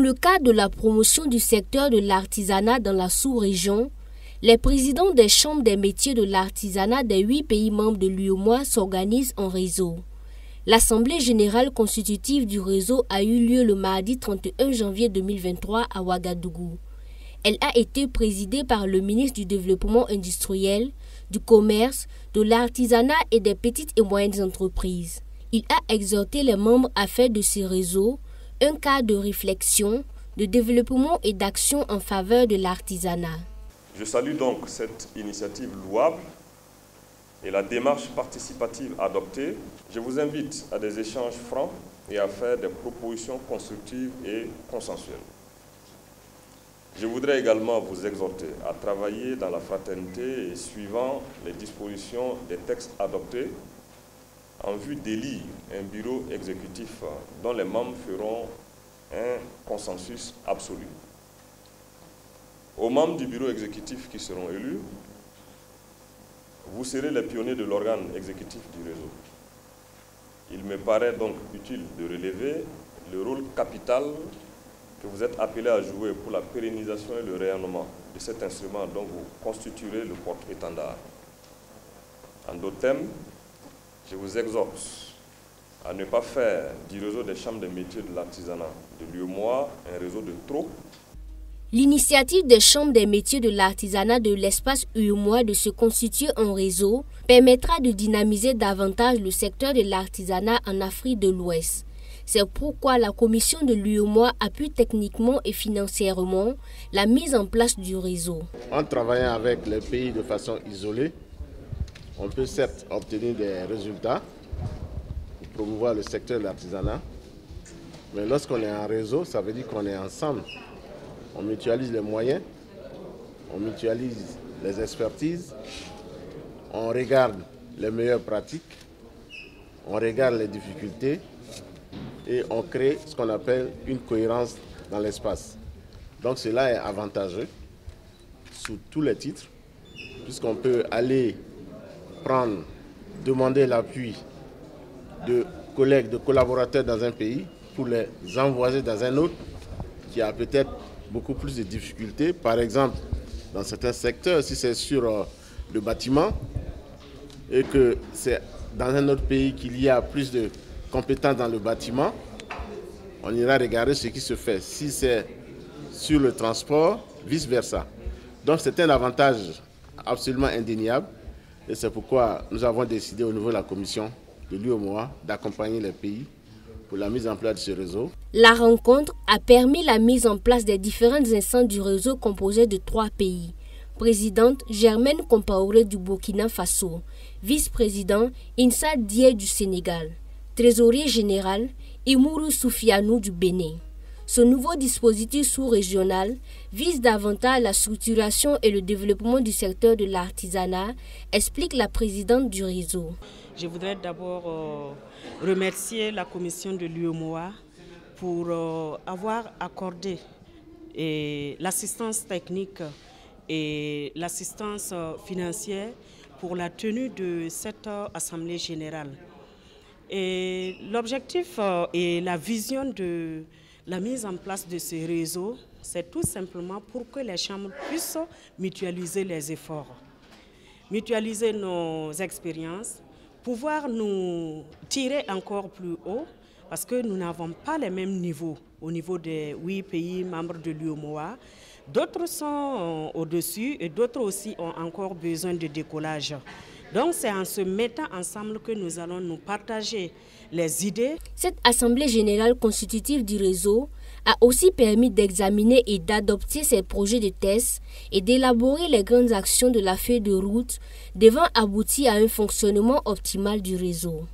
le cadre de la promotion du secteur de l'artisanat dans la sous-région, les présidents des chambres des métiers de l'artisanat des 8 pays membres de l'UEMOA s'organisent en réseau. L'Assemblée générale constitutive du réseau a eu lieu le mardi 31 janvier 2023 à Ouagadougou. Elle a été présidée par le ministre du Développement industriel, du Commerce, de l'Artisanat et des petites et moyennes entreprises. Il a exhorté les membres à faire de ces réseaux un cadre de réflexion, de développement et d'action en faveur de l'artisanat. Je salue donc cette initiative louable et la démarche participative adoptée. Je vous invite à des échanges francs et à faire des propositions constructives et consensuelles. Je voudrais également vous exhorter à travailler dans la fraternité et suivant les dispositions des textes adoptés en vue d'élire un bureau exécutif dont les membres feront un consensus absolu. Aux membres du bureau exécutif qui seront élus, vous serez les pionniers de l'organe exécutif du réseau. Il me paraît donc utile de relever le rôle capital que vous êtes appelés à jouer pour la pérennisation et le rayonnement de cet instrument dont vous constituerez le porte-étendard. En d'autres termes, je vous exhorte à ne pas faire du réseau des chambres des métiers de l'artisanat de l'UEMOA un réseau de trop. L'initiative des chambres des métiers de l'artisanat de l'espace UEMOA de se constituer en réseau permettra de dynamiser davantage le secteur de l'artisanat en Afrique de l'Ouest. C'est pourquoi la commission de l'UEMOA appuie techniquement et financièrement la mise en place du réseau. En travaillant avec les pays de façon isolée, on peut certes obtenir des résultats pour promouvoir le secteur de l'artisanat, mais lorsqu'on est en réseau, ça veut dire qu'on est ensemble. On mutualise les moyens, on mutualise les expertises, on regarde les meilleures pratiques, on regarde les difficultés et on crée ce qu'on appelle une cohérence dans l'espace. Donc cela est avantageux sous tous les titres, puisqu'on peut aller demander l'appui de collègues, de collaborateurs dans un pays pour les envoyer dans un autre qui a peut-être beaucoup plus de difficultés. Par exemple, dans certains secteurs, si c'est sur le bâtiment et que c'est dans un autre pays qu'il y a plus de compétences dans le bâtiment, on ira regarder ce qui se fait. Si c'est sur le transport, vice-versa. Donc c'est un avantage absolument indéniable et c'est pourquoi nous avons décidé au niveau de la commission de l'UEMOA d'accompagner les pays pour la mise en place de ce réseau. La rencontre a permis la mise en place des différentes instances du réseau composé de 3 pays. Présidente Germaine Compaoré du Burkina Faso, vice-président Insa Dié du Sénégal, trésorier général Imourou Soufianou du Bénin. Ce nouveau dispositif sous-régional vise davantage la structuration et le développement du secteur de l'artisanat, explique la présidente du réseau. Je voudrais d'abord remercier la commission de l'UEMOA pour avoir accordé l'assistance technique et l'assistance financière pour la tenue de cette assemblée générale. Et l'objectif et la vision de la mise en place de ce réseau, c'est tout simplement pour que les chambres puissent mutualiser les efforts, mutualiser nos expériences, pouvoir nous tirer encore plus haut, parce que nous n'avons pas les mêmes niveaux au niveau des 8 pays membres de l'UEMOA. D'autres sont au-dessus et d'autres aussi ont encore besoin de décollage. Donc c'est en se mettant ensemble que nous allons nous partager les idées. Cette assemblée générale constitutive du réseau a aussi permis d'examiner et d'adopter ces projets de tests et d'élaborer les grandes actions de la feuille de route devant aboutir à un fonctionnement optimal du réseau.